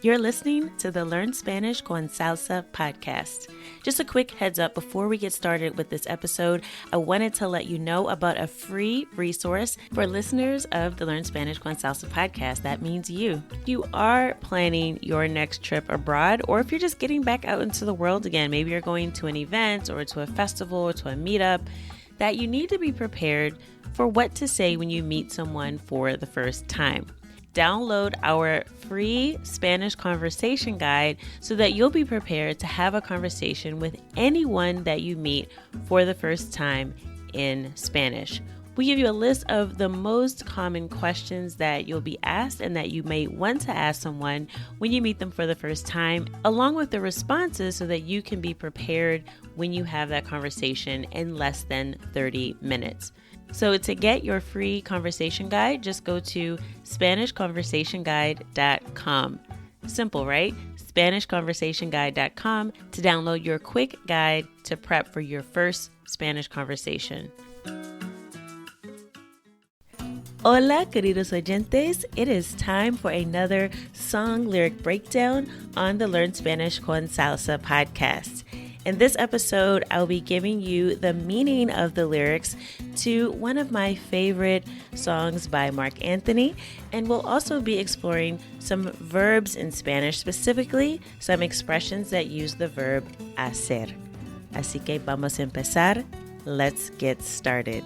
You're listening to the Learn Spanish con Salsa podcast. Just a quick heads up before we get started with this episode, I wanted to let you know about a free resource for listeners of the Learn Spanish con Salsa podcast. That means you. If you are planning your next trip abroad, or if you're just getting back out into the world again, maybe you're going to an event or to a festival or to a meetup, that you need to be prepared for what to say when you meet someone for the first time. Download our free Spanish conversation guide so that you'll be prepared to have a conversation with anyone that you meet for the first time in Spanish. We give you a list of the most common questions that you'll be asked and that you may want to ask someone when you meet them for the first time, along with the responses so that you can be prepared when you have that conversation in less than 30 minutes. So to get your free conversation guide, just go to SpanishConversationGuide.com. Simple, right? SpanishConversationGuide.com to download your quick guide to prep for your first Spanish conversation. Hola, queridos oyentes. It is time for another song lyric breakdown on the Learn Spanish con Salsa podcast. In this episode, I'll be giving you the meaning of the lyrics to one of my favorite songs by Marc Anthony, and we'll also be exploring some verbs in Spanish, specifically some expressions that use the verb hacer. Así que vamos a empezar. Let's get started.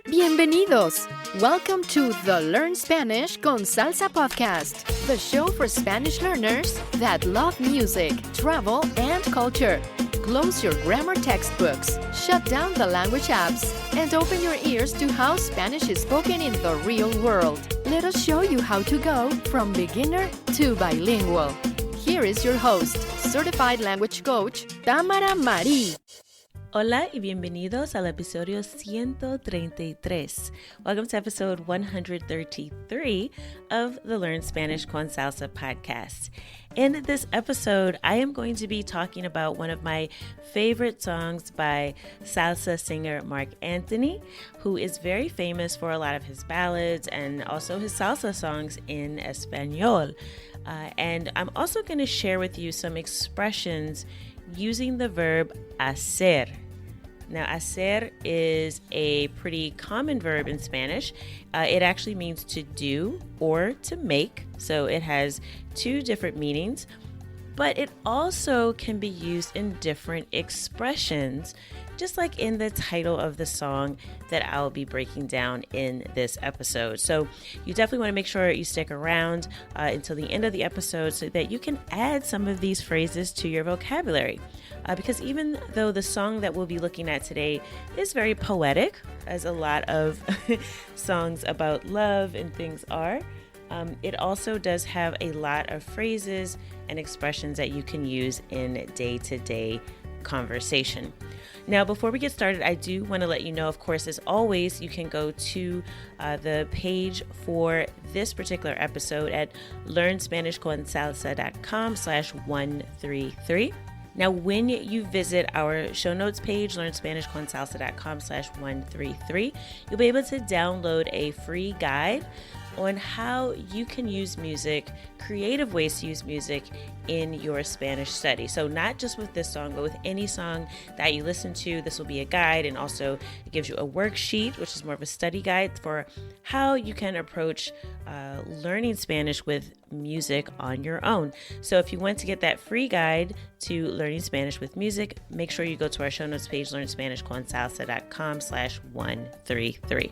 Bienvenidos! Welcome to the Learn Spanish con Salsa podcast, the show for Spanish learners that love music, travel, and culture. Close your grammar textbooks, shut down the language apps, and open your ears to how Spanish is spoken in the real world. Let us show you how to go from beginner to bilingual. Here is your host, certified language coach, Tamara Marie. Hola y bienvenidos al episodio 133. Welcome to episode 133 of the Learn Spanish con Salsa podcast. In this episode, I am going to be talking about one of my favorite songs by salsa singer Marc Anthony, who is very famous for a lot of his ballads and also his salsa songs in Espanol. And I'm also going to share with you some expressions using the verb hacer. Now, hacer is a pretty common verb in Spanish. It actually means to do or to make. So it has two different meanings, but it also can be used in different expressions, just like in the title of the song that I'll be breaking down in this episode. So you definitely want to make sure you stick around until the end of the episode so that you can add some of these phrases to your vocabulary. Because even though the song that we'll be looking at today is very poetic, as a lot of songs about love and things are, it also does have a lot of phrases and expressions that you can use in day-to-day conversation. Now, before we get started, I do want to let you know, of course, as always, you can go to the page for this particular episode at learnspanishconsalsa.com/133. Now, when you visit our show notes page, learnspanishconsalsa.com/133, you'll be able to download a free guide on how you can use music, creative ways to use music in your Spanish study. So not just with this song, but with any song that you listen to, this will be a guide, and also it gives you a worksheet, which is more of a study guide for how you can approach learning Spanish with music on your own. So if you want to get that free guide to learning Spanish with music, make sure you go to our show notes page, learnspanishconsalsa.com/133.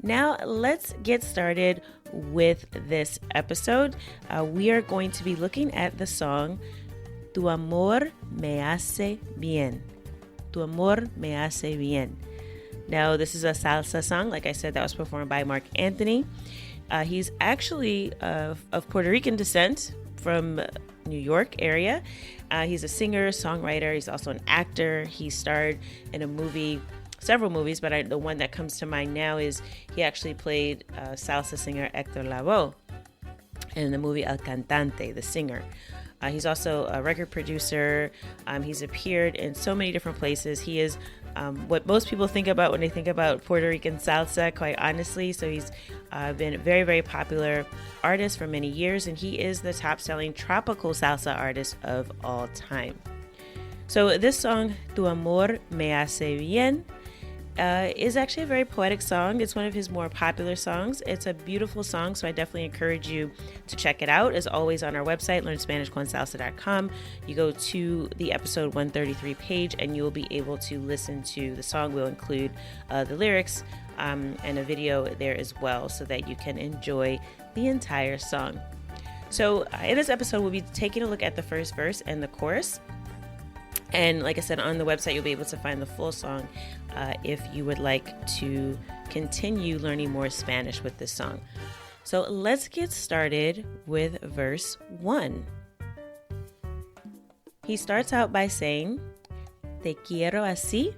Now, let's get started with this episode. We are going to be looking at the song Tu amor me hace bien. Tu amor me hace bien. Now, this is a salsa song, like I said, that was performed by Marc Anthony. He's actually of Puerto Rican descent from New York area. He's a singer, songwriter. He's also an actor. He starred in a movie, several movies, but the one that comes to mind now is he actually played salsa singer Héctor Lavoe in the movie El Cantante, the singer. He's also a record producer. He's appeared in so many different places. He is what most people think about when they think about Puerto Rican salsa, quite honestly. So he's been a very, very popular artist for many years, and he is the top-selling tropical salsa artist of all time. So this song, Tu amor me hace bien, is actually a very poetic song. It's one of his more popular songs. It's a beautiful song, so I definitely encourage you to check it out. As always, on our website, learnspanishconsalsa.com, you go to the episode 133 page and you'll be able to listen to the song. We'll include the lyrics and a video there as well so that you can enjoy the entire song. So in this episode, we'll be taking a look at the first verse and the chorus. And like I said, on the website, you'll be able to find the full song if you would like to continue learning more Spanish with this song. So let's get started with verse 1. He starts out by saying, Te quiero así,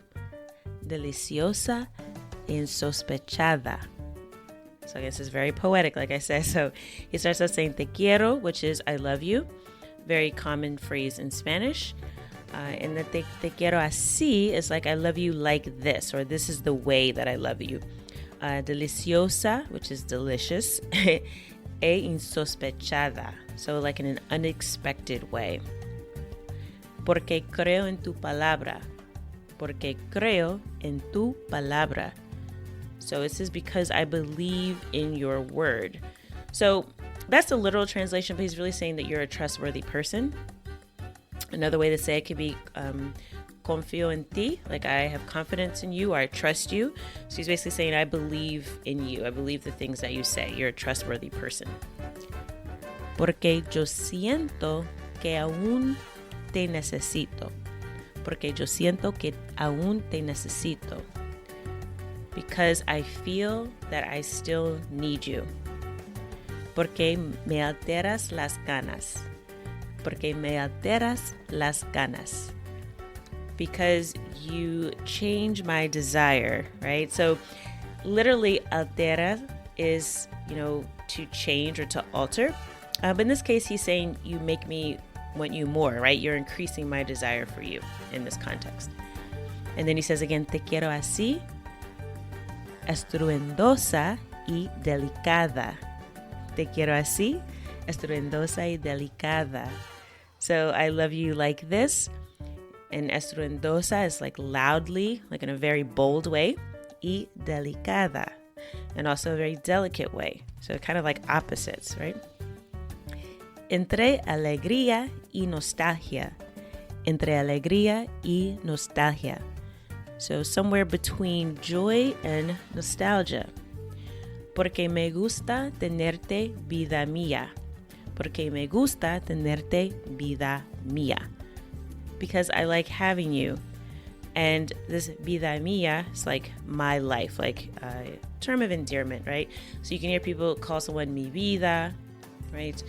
deliciosa, insospechada. So I guess it's very poetic, like I said. So he starts out saying te quiero, which is I love you. Very common phrase in Spanish. And the te quiero así is like I love you like this, or this is the way that I love you. Deliciosa, which is delicious. E insospechada, so like in an unexpected way. Porque creo en tu palabra. Porque creo en tu palabra. So this is because I believe in your word. So that's the literal translation, but he's really saying that you're a trustworthy person. Another way to say it could be confío en ti, like I have confidence in you or I trust you. So he's basically saying I believe in you. I believe the things that you say. You're a trustworthy person. Porque yo siento que aún te necesito. Porque yo siento que aún te necesito. Because I feel that I still need you. Porque me alteras las ganas. Porque me alteras las ganas. Because you change my desire, right? So literally altera is, to change or to alter. But in this case, he's saying you make me want you more, right? You're increasing my desire for you in this context. And then he says again, te quiero así, estruendosa y delicada. Te quiero así, estruendosa y delicada. So I love you like this. And estruendosa is like loudly, like in a very bold way. Y delicada. And also a very delicate way. So kind of like opposites, right? Entre alegría y nostalgia. Entre alegría y nostalgia. So somewhere between joy and nostalgia. Porque me gusta tenerte vida mía. Porque me gusta tenerte vida mía. Because I like having you. And this vida mía is like my life, like a term of endearment, right? So you can hear people call someone mi vida, right?